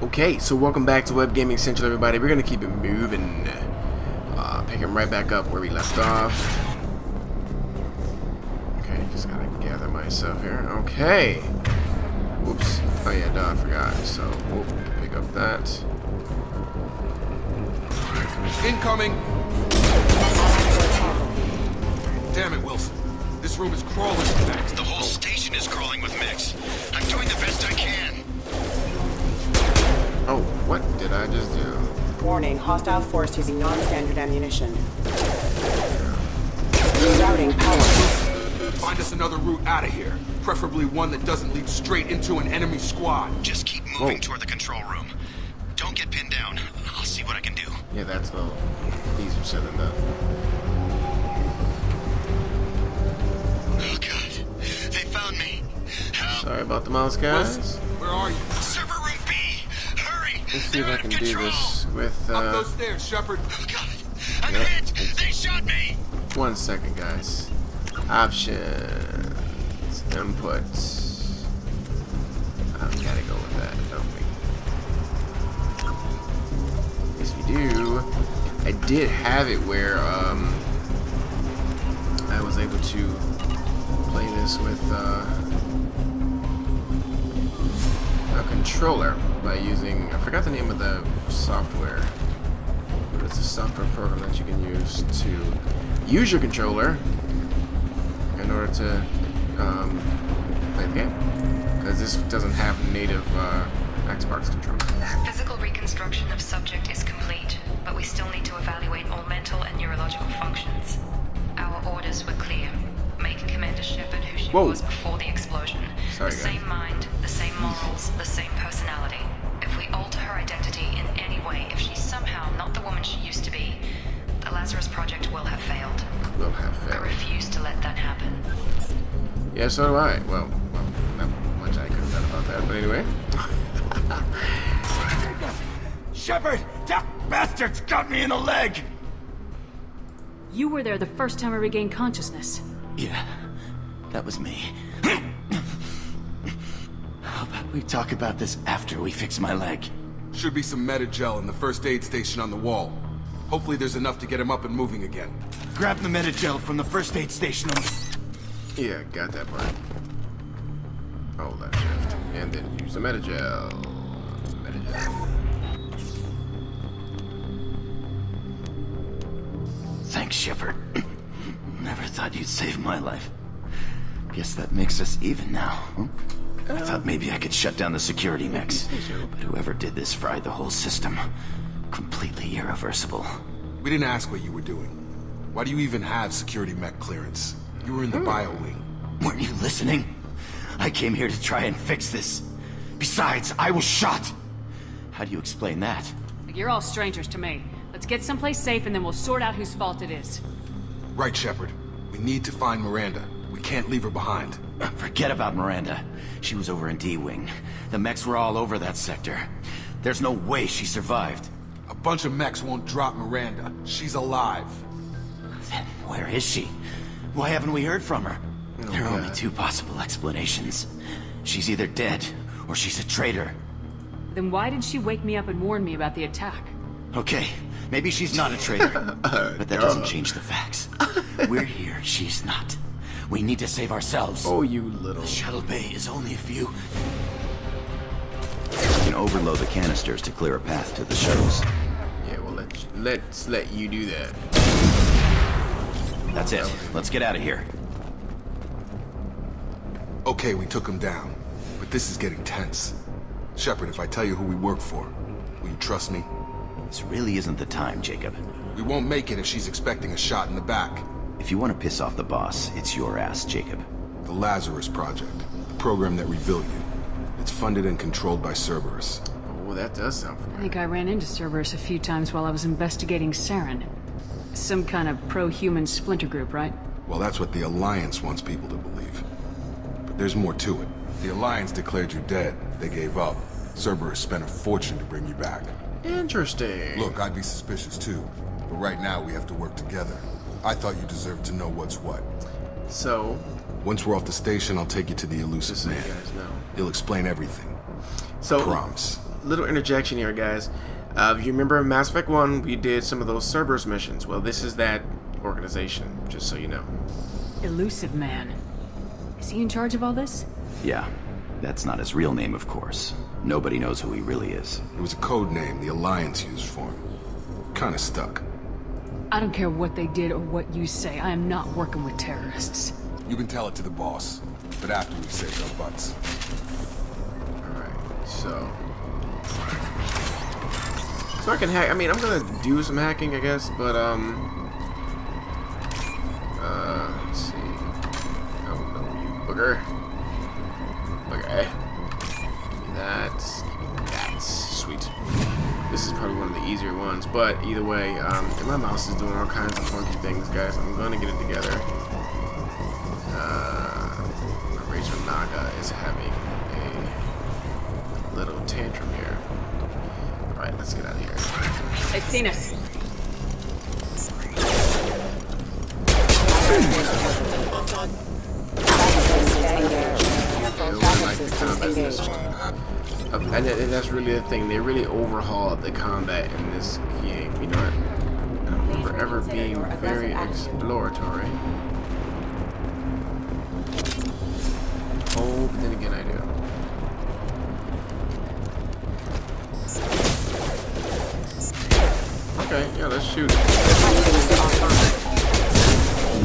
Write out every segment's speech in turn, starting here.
Okay, so welcome back to Web Gaming Central, everybody. We're gonna keep it moving, picking right back up where we left off. Okay, just gotta gather myself here. Okay. Whoops. Oh yeah, no, I forgot. So we'll pick up that. Incoming! Damn it, Wilson. This room is crawling with mechs. The whole station is crawling with mechs. I'm doing the best I can. Oh, what did I just do? Warning, hostile force using non-standard ammunition. Rerouting power. Find us another route out of here. Preferably one that doesn't lead straight into an enemy squad. Just keep moving toward the control room. Don't get pinned down. I'll see what I can do. Yeah, that's a little easier said than done. Oh god. They found me. Help. Sorry about the mouse, guys. Wilson, where are you? Server room B. Hurry. Let's see if They're I out can of do control. this with, Up those stairs, Shepard. Oh god. I'm Yep. hit. They shot me. 1 second, guys. Options. Input. We gotta go with that, don't we? Yes, we do. I did have it where, I was able to play this with, a controller by using, I forgot the name of the software, but it's a software program that you can use to use your controller in order to play the game, because this doesn't have native Xbox controller. Physical reconstruction of subject is complete, but we still need to evaluate all mental and neurological functions. Our orders were clear. Make Commander Shepard who she Whoa. was before the explosion. Sorry, The guys. same mind, the same morals, the same personality. If we alter her identity in any way, if she's somehow not the woman she used to be, the Lazarus Project will have failed. Will have I failed. refuse to let that happen. Yeah, so do I. Well, not much I could have done about that, but anyway. Shepard! That bastard's got me in the leg! You were there the first time I regained consciousness. Yeah, that was me. How about we talk about this after we fix my leg? Should be some Metagel in the first aid station on the wall. Hopefully there's enough to get him up and moving again. Grab the Metagel from the first aid station on the... Yeah, got that part. Hold left shift. And then use the Metagel. Metagel. Thanks, Shepard. Never thought you'd save my life. Guess that makes us even now, huh? I thought maybe I could shut down the security mechs, but whoever did this fried the whole system. Completely irreversible. We didn't ask what you were doing. Why do you even have security mech clearance? You were in the bio wing. Weren't you listening? I came here to try and fix this. Besides, I was shot. How do you explain that? You're all strangers to me. Let's get someplace safe and then we'll sort out whose fault it is. Right, Shepard. We need to find Miranda. We can't leave her behind. Forget about Miranda. She was over in D-Wing. The mechs were all over that sector. There's no way she survived. A bunch of mechs won't drop Miranda. She's alive. Then where is she? Why haven't we heard from her? There are God. only two possible explanations. She's either dead, or she's a traitor. Then why did she wake me up and warn me about the attack? Okay, maybe she's not a traitor. But that doesn't change the facts. We're here, she's not. We need to save ourselves. Oh, you little. The shuttle bay is only a few... You can overload the canisters to clear a path to the shuttles. Yeah, well, let's let you do that. That's it. Let's get out of here. Okay, we took him down. But this is getting tense. Shepard, if I tell you who we work for, will you trust me? This really isn't the time, Jacob. We won't make it if she's expecting a shot in the back. If you want to piss off the boss, it's your ass, Jacob. The Lazarus Project, the program that rebuilt you. It's funded and controlled by Cerberus. Oh, that does sound I familiar. think I ran into Cerberus a few times while I was investigating Saren. Some kind of pro-human splinter group, right? Well, that's what the Alliance wants people to believe. But there's more to it. The Alliance declared you dead. They gave up. Cerberus spent a fortune to bring you back. Interesting. Look, I'd be suspicious too. But right now, we have to work together. I thought you deserved to know what's what. So, Once we're off the station, I'll take you to the just elusive so you man. guys know. He'll explain everything. So, Promise. little interjection here, guys. If you remember in Mass Effect 1, we did some of those Cerberus missions. Well, this is that organization, just so you know. Elusive Man. Is he in charge of all this? Yeah, that's not his real name, of course. Nobody knows who he really is. It was a code name the Alliance used for him. Kinda stuck. I don't care what they did or what you say. I am not working with terrorists. You can tell it to the boss, but after we saved our butts. Alright, so I can hack. I mean, I'm gonna do some hacking, I guess, but let's see. Oh no, you booger. Okay. Give me that. Sweet. This is probably one of the easier ones, but either way, my mouse is doing all kinds of funky things, guys. I'm gonna get it together. Rachel Naga is having a little tantrum here. Alright, let's get out of here. They've seen us. I really like the combat in this one. And that's really the thing. They really overhauled the combat in this game. You know what? I don't remember ever being very exploratory. Oh, but then again, I do. Okay, yeah, let's shoot.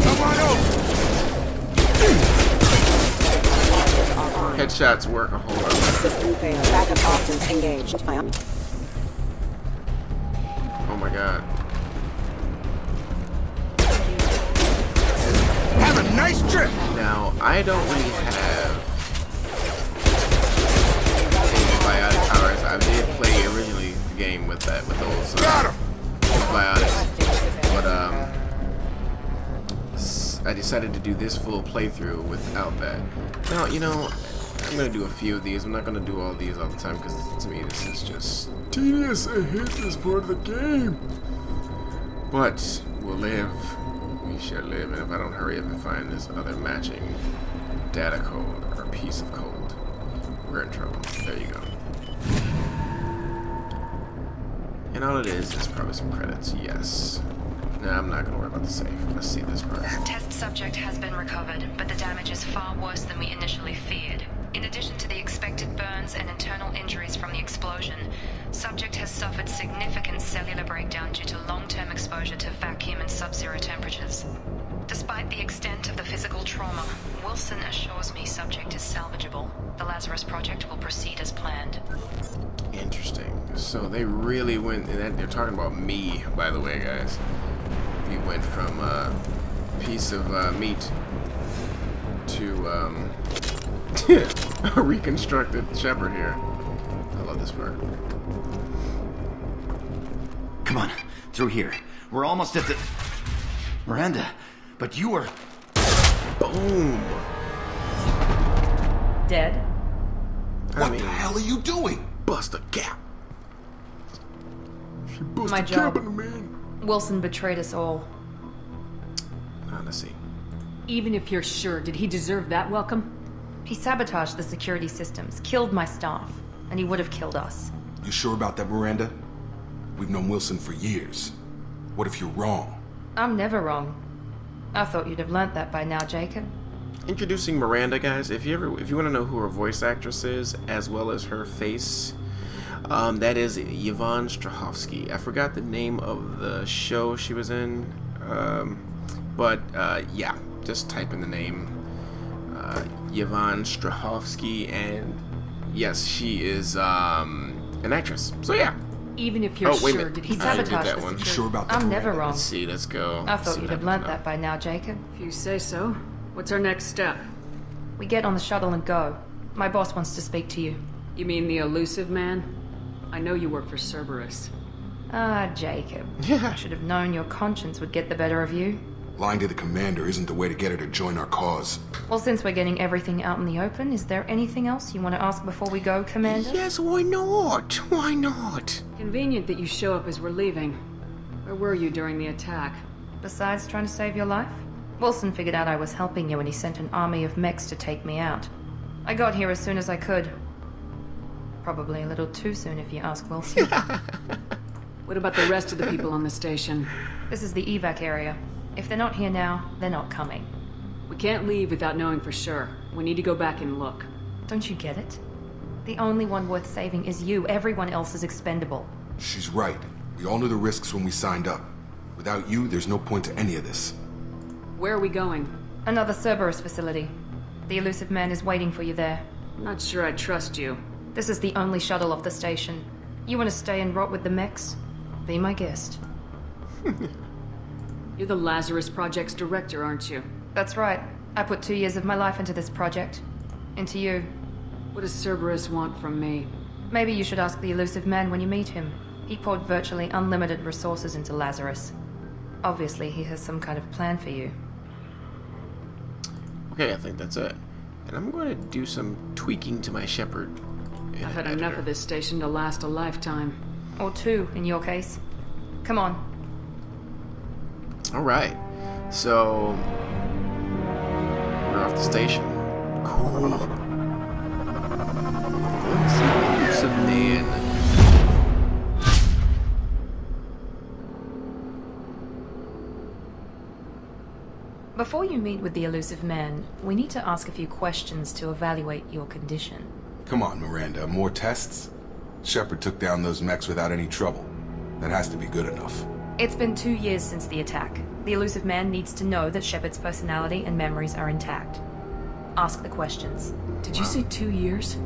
Come on over. Headshots work a whole lot better. System failed. Backup options engaged. Oh my god. Have a nice trip! Now, I don't really have antibiotic powers. I did play originally the game with those antibiotics, but I decided to do this full playthrough without that. Now, you know, I'm gonna do a few of these. I'm not gonna do all these all the time because to me this is just tedious. I hate this part of the game. But we'll live. We shall live, and if I don't hurry up and find this other matching data code or piece of code, we're in trouble. There you go. And all it is probably some credits, yes. No, I'm not gonna worry about the save. Let's see this part. Test subject has been recovered, but the damage is far worse than we initially feared. In addition to the expected burns and internal injuries from the explosion, subject has suffered significant cellular breakdown due to long-term exposure to vacuum and sub-zero temperatures. Despite the extent of the physical trauma, Wilson assures me subject is salvageable. The Lazarus Project will proceed as planned. Interesting. So they really went, and they're talking about me, by the way, guys. We went from a piece of meat to a reconstructed Shepard here. I love this part. Come on, through here. We're almost at the... Miranda, but you are... Boom! Dead? What the hell are you doing? Bust a gap. She bust My a job. gap in the man. Wilson betrayed us all. Let's see. Even if you're sure, did he deserve that welcome? He sabotaged the security systems, killed my staff, and he would have killed us. You sure about that, Miranda? We've known Wilson for years. What if you're wrong? I'm never wrong. I thought you'd have learnt that by now, Jacob. Introducing Miranda, guys. If you want to know who her voice actress is, as well as her face, that is Yvonne Strahovski. I forgot the name of the show she was in, but yeah, just type in the name Yvonne Strahovski, and yes, she is an actress. So yeah. Even if you're Oh, wait a sure, minute. did He he I did sabotaged that the one. You security... sure about that, I'm never Miranda? wrong. Let's see. Let's go. I thought See you'd what have learnt happens that by now, Jacob. If you say so. What's our next step? We get on the shuttle and go. My boss wants to speak to you. You mean the Elusive Man? I know you work for Cerberus. Ah, Jacob. Yeah. I should have known your conscience would get the better of you. Lying to the commander isn't the way to get her to join our cause. Well, since we're getting everything out in the open, is there anything else you want to ask before we go, Commander? Yes, why not? Why not? Convenient that you show up as we're leaving. Where were you during the attack? Besides trying to save your life? Wilson figured out I was helping you and he sent an army of mechs to take me out. I got here as soon as I could. Probably a little too soon if you ask Wilson. What about the rest of the people on the station? This is the evac area. If they're not here now, they're not coming. We can't leave without knowing for sure. We need to go back and look. Don't you get it? The only one worth saving is you. Everyone else is expendable. She's right. We all knew the risks when we signed up. Without you, there's no point to any of this. Where are we going? Another Cerberus facility. The elusive man is waiting for you there. I'm not sure I trust you. This is the only shuttle off the station. You want to stay and rot with the mechs? Be my guest. You're the Lazarus Project's director, aren't you? That's right. I put 2 years of my life into this project. Into you. What does Cerberus want from me? Maybe you should ask the elusive man when you meet him. He poured virtually unlimited resources into Lazarus. Obviously, he has some kind of plan for you. Okay, I think that's it. And I'm going to do some tweaking to my Shepard. I've had enough of this station to last a lifetime. Or 2, in your case. Come on. Alright. So... we're off the station. Cool. Let's see the elusive man. Before you meet with the elusive man, we need to ask a few questions to evaluate your condition. Come on, Miranda. More tests? Shepard took down those mechs without any trouble. That has to be good enough. It's been 2 years since the attack. The elusive man needs to know that Shepard's personality and memories are intact. Ask the questions. Did you say 2 years?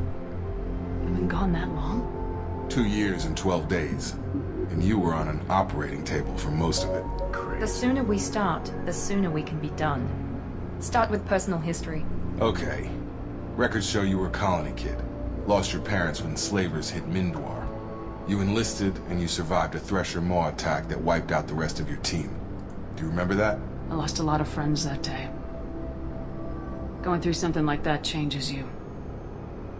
I've been gone that long? 2 years and 12 days. And you were on an operating table for most of it. The sooner we start, the sooner we can be done. Start with personal history. Okay. Records show you were a colony kid. Lost your parents when slavers hit Mindwar. You enlisted and you survived a Thresher Maw attack that wiped out the rest of your team. Do you remember that? I lost a lot of friends that day. Going through something like that changes you.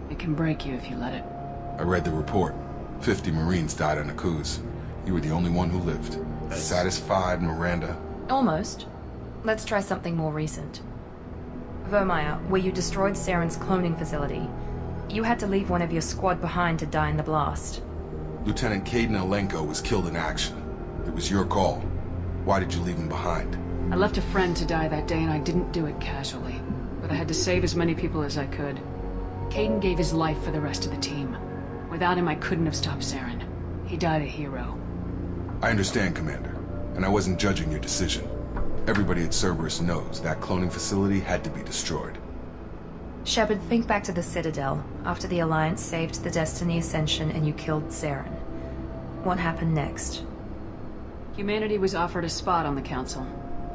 It can break you if you let it. I read the report. 50 Marines died on Akuz. You were the only one who lived. Satisfied, Miranda? Almost. Let's try something more recent. Vermeer, where you destroyed Saren's cloning facility. You had to leave one of your squad behind to die in the blast. Lieutenant Kaidan Alenko was killed in action. It was your call. Why did you leave him behind? I left a friend to die that day and I didn't do it casually. But I had to save as many people as I could. Kaidan gave his life for the rest of the team. Without him, I couldn't have stopped Saren. He died a hero. I understand, Commander. And I wasn't judging your decision. Everybody at Cerberus knows that cloning facility had to be destroyed. Shepard, think back to the Citadel, after the Alliance saved the Destiny Ascension and you killed Saren. What happened next? Humanity was offered a spot on the Council.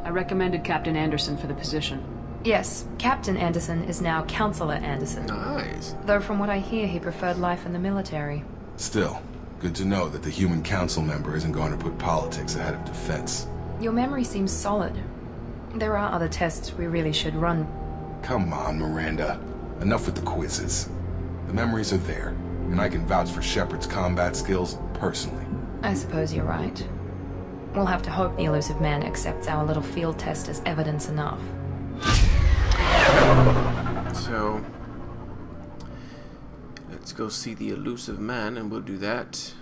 I recommended Captain Anderson for the position. Yes, Captain Anderson is now Counselor Anderson. Nice. Though from what I hear, he preferred life in the military. Still, good to know that the Human Council member isn't going to put politics ahead of defense. Your memory seems solid. There are other tests we really should run. Come on, Miranda. Enough with the quizzes. The memories are there, and I can vouch for Shepard's combat skills personally. I suppose you're right. We'll have to hope the elusive man accepts our little field test as evidence enough. So, let's go see the elusive man, and we'll do that.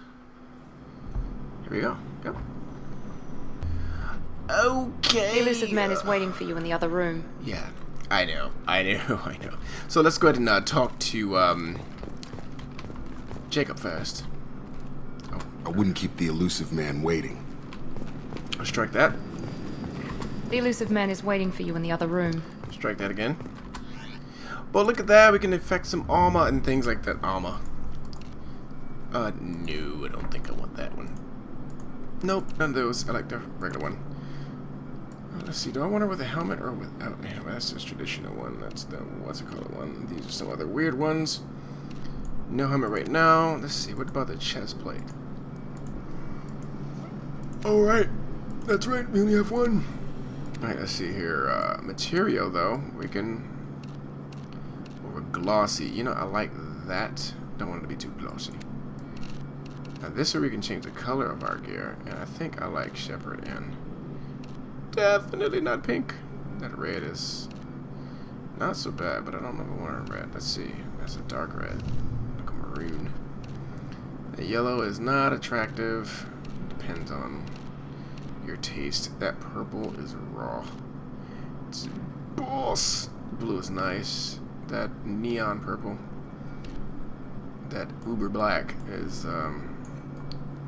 Here we go. Yep. Okay. The elusive man is waiting for you in the other room. Yeah, I know. So let's go ahead and talk to Jacob first. I wouldn't keep the elusive man waiting. I'll strike that. The elusive man is waiting for you in the other room. Strike that again. But look at that, we can affect some armor and things like that. Armor. No, I don't think I want that one. Nope, none of those. I like the regular one. Let's see, do I want her with a helmet or without a helmet? That's just traditional one. That's the, what's it called one? These are some other weird ones. No helmet right now. Let's see, what about the chest plate? Alright, that's right, we only have one. Alright, let's see here. Material, though, we can... Or glossy. You know, I like that. Don't want it to be too glossy. Now, this way we can change the color of our gear. And I think I like Shepard in. Definitely not pink. That red is not so bad, but I don't know if I want it red. Let's see. That's a dark red. Like a maroon. The yellow is not attractive. Depends on your taste. That purple is raw. It's boss. Blue is nice. That neon purple, that uber black is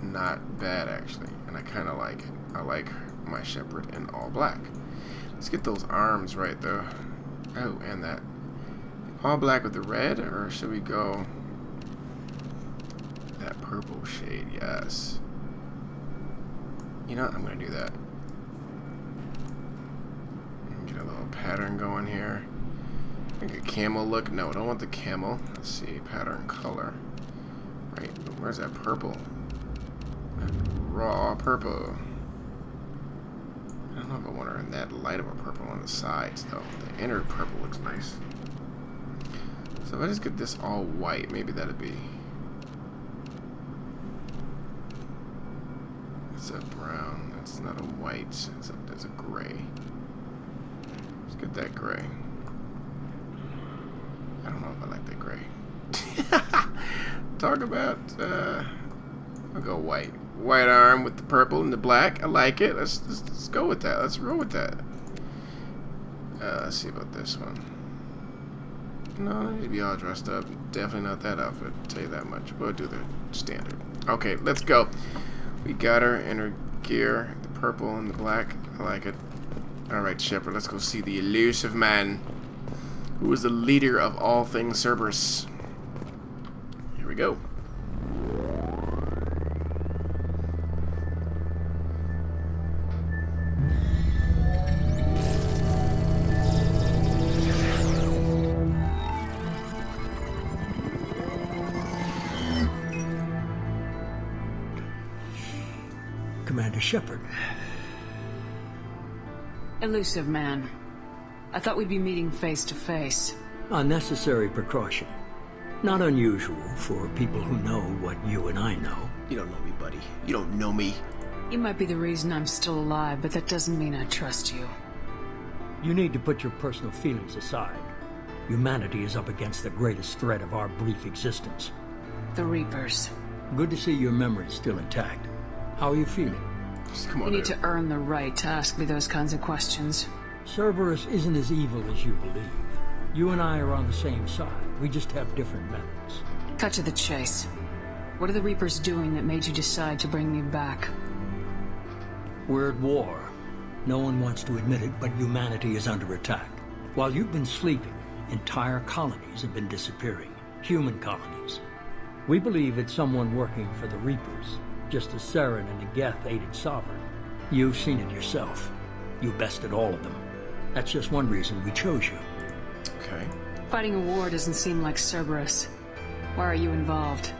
not bad actually, and I kind of like it. I like my Shepherd in all black. Let's get those arms right though. Oh, and that all black with the red, or should we go that purple shade? Yes. You know what? I'm gonna do that. Get a little pattern going here. Like a camel look. No, I don't want the camel. Let's see, pattern color. Right, where's that purple? That raw purple. I don't know if I want her in that light of a purple on the sides though. The inner purple looks nice. So if I just get this all white, maybe that'd be. It's a brown. That's not a white. That's a gray. Let's get that gray. I don't know if I like that gray. Talk about, I'll go white. White arm with the purple and the black. I like it. Let's go with that. Let's roll with that. Let's see about this one. No, I need to be all dressed up. Definitely not that outfit, I'll tell you that much. We'll do the standard. Okay, let's go. We got her in her gear. The purple and the black. I like it. Alright, Shepherd, let's go see the elusive man, who is the leader of all things Cerberus. Here we go. Commander Shepherd. Elusive man. I thought we'd be meeting face to face. Unnecessary precaution. Not unusual for people who know what you and I know. You don't know me, buddy. You don't know me. You might be the reason I'm still alive, but that doesn't mean I trust you. You need to put your personal feelings aside. Humanity is up against the greatest threat of our brief existence. The Reapers. Good to see your memory's still intact. How are you feeling? Come on, You need to earn the right to ask me those kinds of questions. Cerberus isn't as evil as you believe. You and I are on the same side. We just have different methods. Cut to the chase. What are the Reapers doing that made you decide to bring me back? We're at war. No one wants to admit it, but humanity is under attack. While you've been sleeping, entire colonies have been disappearing. Human colonies. We believe it's someone working for the Reapers, just as Saren and Geth aided Sovereign. You've seen it yourself. You bested all of them. That's just one reason we chose you. Okay. Fighting a war doesn't seem like Cerberus. Why are you involved?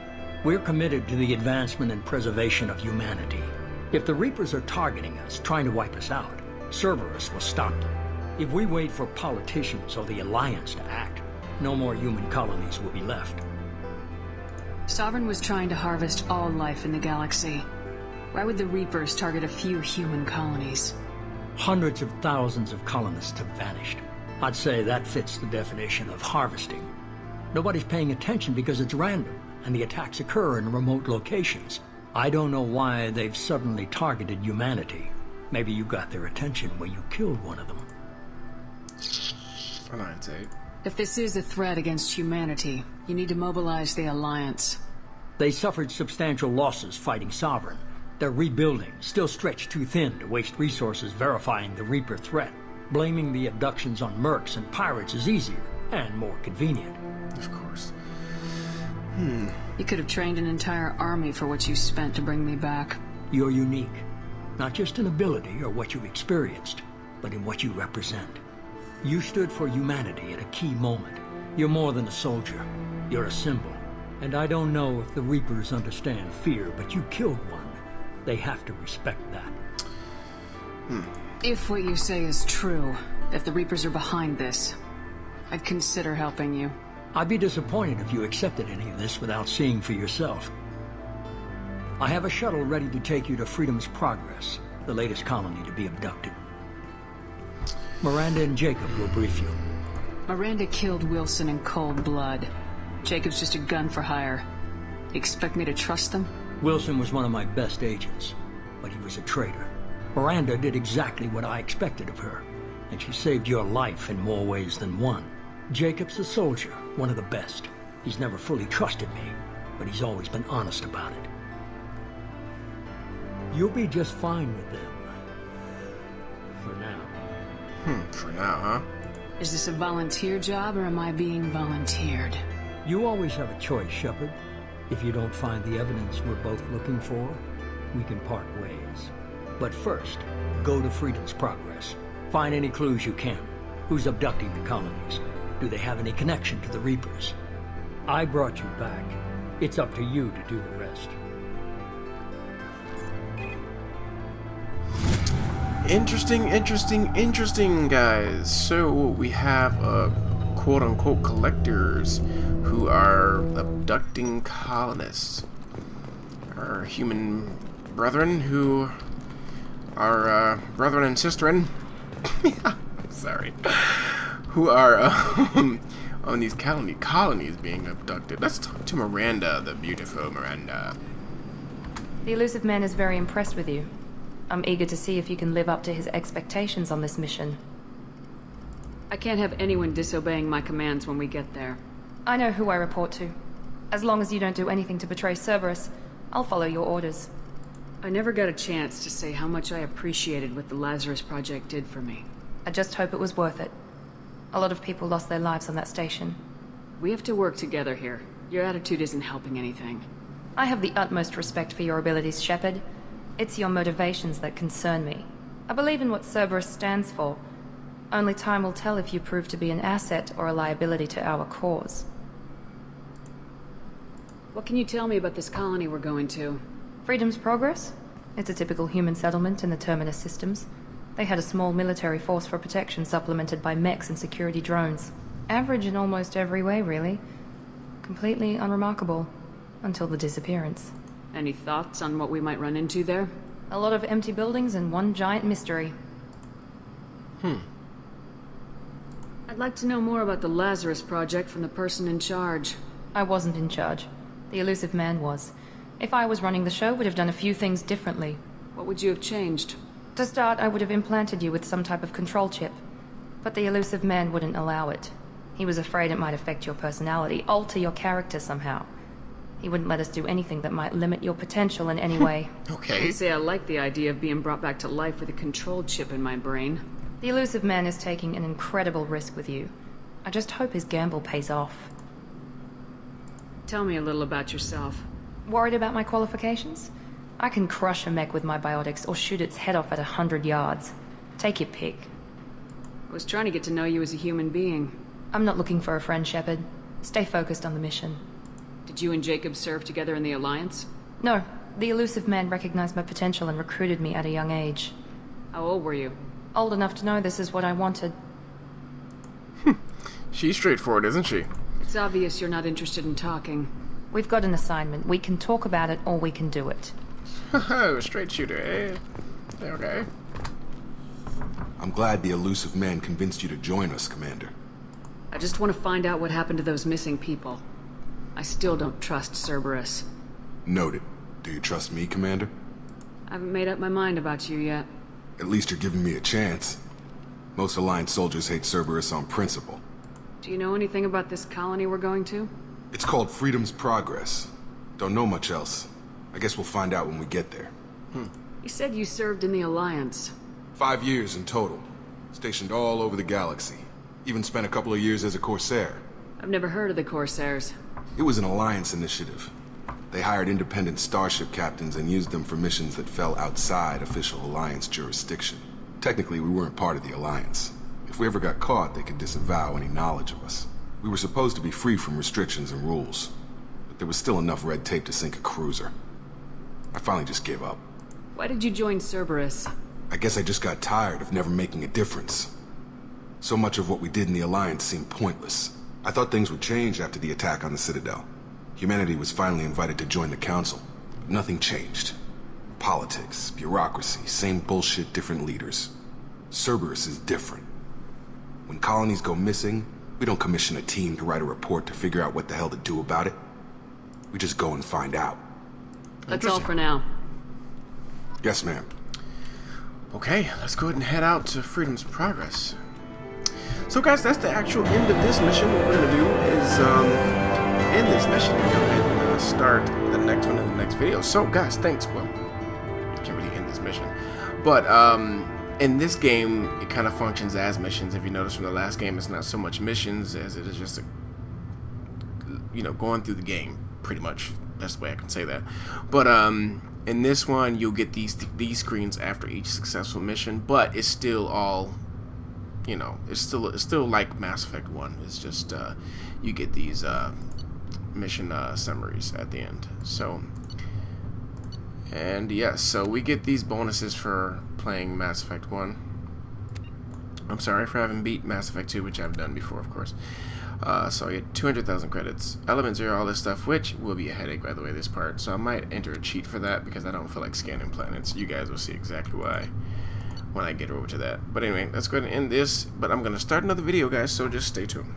We're committed to the advancement and preservation of humanity. If the Reapers are targeting us, trying to wipe us out, Cerberus will stop them. If we wait for politicians or the Alliance to act, no more human colonies will be left. Sovereign was trying to harvest all life in the galaxy. Why would the Reapers target a few human colonies? Hundreds of thousands of colonists have vanished. I'd say that fits the definition of harvesting. Nobody's paying attention because it's random, and the attacks occur in remote locations. I don't know why they've suddenly targeted humanity. Maybe you got their attention when you killed one of them. Alliance 8. If this is a threat against humanity, you need to mobilize the Alliance. They suffered substantial losses fighting Sovereign. They're rebuilding, still stretched too thin to waste resources verifying the Reaper threat. Blaming the abductions on mercs and pirates is easier, and more convenient. Of course. You could have trained an entire army for what you spent to bring me back. You're unique. Not just in ability or what you've experienced, but in what you represent. You stood for humanity at a key moment. You're more than a soldier. You're a symbol. And I don't know if the Reapers understand fear, but you killed one. They have to respect that. If what you say is true, if the Reapers are behind this, I'd consider helping you. I'd be disappointed if you accepted any of this without seeing for yourself. I have a shuttle ready to take you to Freedom's Progress, the latest colony to be abducted. Miranda and Jacob will brief you. Miranda killed Wilson in cold blood. Jacob's just a gun for hire. Expect me to trust them? Wilson was one of my best agents, but he was a traitor. Miranda did exactly what I expected of her, and she saved your life in more ways than one. Jacob's a soldier, one of the best. He's never fully trusted me, but he's always been honest about it. You'll be just fine with them. For now. For now, huh? Is this a volunteer job, or am I being volunteered? You always have a choice, Shepard. If you don't find the evidence we're both looking for, we can part ways. But first, go to Freedom's Progress. Find any clues you can. Who's abducting the colonies? Do they have any connection to the Reapers? I brought you back. It's up to you to do the rest. Interesting, guys. So we have quote-unquote collectors who are abducting colonists. Our human brethren who are brethren and sisterin. Sorry. Who are on these colonies being abducted. Let's talk to Miranda, the beautiful Miranda. The Elusive Man is very impressed with you. I'm eager to see if you can live up to his expectations on this mission. I can't have anyone disobeying my commands when we get there. I know who I report to. As long as you don't do anything to betray Cerberus, I'll follow your orders. I never got a chance to say how much I appreciated what the Lazarus Project did for me. I just hope it was worth it. A lot of people lost their lives on that station. We have to work together here. Your attitude isn't helping anything. I have the utmost respect for your abilities, Shepard. It's your motivations that concern me. I believe in what Cerberus stands for. Only time will tell if you prove to be an asset or a liability to our cause. What can you tell me about this colony we're going to? Freedom's Progress? It's a typical human settlement in the Terminus systems. They had a small military force for protection supplemented by mechs and security drones. Average in almost every way, really. Completely unremarkable. Until the disappearance. Any thoughts on what we might run into there? A lot of empty buildings and one giant mystery. I'd like to know more about the Lazarus Project from the person in charge. I wasn't in charge. The Elusive Man was. If I was running the show, would have done a few things differently. What would you have changed? To start, I would have implanted you with some type of control chip. But the Elusive Man wouldn't allow it. He was afraid it might affect your personality, alter your character somehow. He wouldn't let us do anything that might limit your potential in any way. Okay. I'd say I like the idea of being brought back to life with a control chip in my brain. The Elusive Man is taking an incredible risk with you. I just hope his gamble pays off. Tell me a little about yourself. Worried about my qualifications? I can crush a mech with my biotics or shoot its head off at 100 yards. Take your pick. I was trying to get to know you as a human being. I'm not looking for a friend, Shepard. Stay focused on the mission. Did you and Jacob serve together in the Alliance? No. The Elusive Man recognized my potential and recruited me at a young age. How old were you? Old enough to know this is what I wanted. She's straightforward, isn't she? It's obvious you're not interested in talking. We've got an assignment. We can talk about it or we can do it. Oh, straight shooter, eh? Okay. I'm glad the Elusive Man convinced you to join us, Commander. I just want to find out what happened to those missing people. I still don't trust Cerberus. Noted. Do you trust me, Commander? I haven't made up my mind about you yet. At least you're giving me a chance. Most Alliance soldiers hate Cerberus on principle. Do you know anything about this colony we're going to? It's called Freedom's Progress. Don't know much else. I guess we'll find out when we get there. You said you served in the Alliance. 5 years in total. Stationed all over the galaxy. Even spent a couple of years as a Corsair. I've never heard of the Corsairs. It was an Alliance initiative. They hired independent starship captains and used them for missions that fell outside official Alliance jurisdiction. Technically, we weren't part of the Alliance. If we ever got caught, they could disavow any knowledge of us. We were supposed to be free from restrictions and rules, but there was still enough red tape to sink a cruiser. I finally just gave up. Why did you join Cerberus? I guess I just got tired of never making a difference. So much of what we did in the Alliance seemed pointless. I thought things would change after the attack on the Citadel. Humanity was finally invited to join the Council, but nothing changed. Politics, bureaucracy, same bullshit, different leaders. Cerberus is different. When colonies go missing, we don't commission a team to write a report to figure out what the hell to do about it. We just go and find out. That's all for now. Yes, ma'am. Okay, let's go ahead and head out to Freedom's Progress. So guys, that's the actual end of this mission. What we're going to do is end this mission and go ahead and start the next one in the next video. So guys, thanks. Well, can't really end this mission. But in this game, it kind of functions as missions. If you notice from the last game, it's not so much missions as it is just, going through the game, pretty much. That's the way I can say that. But in this one, you'll get these screens after each successful mission, but it's still all, it's still like Mass Effect 1. It's just you get these mission summaries at the end. So, and yes, so we get these bonuses for playing Mass Effect 1. I'm sorry for having beat Mass Effect 2, which I've done before, of course. So I get 200,000 credits, Element 0, all this stuff, which will be a headache, by the way, this part. So I might enter a cheat for that because I don't feel like scanning planets. You guys will see exactly why when I get over to that. But anyway, let's go ahead and end this. But I'm going to start another video, guys, so just stay tuned.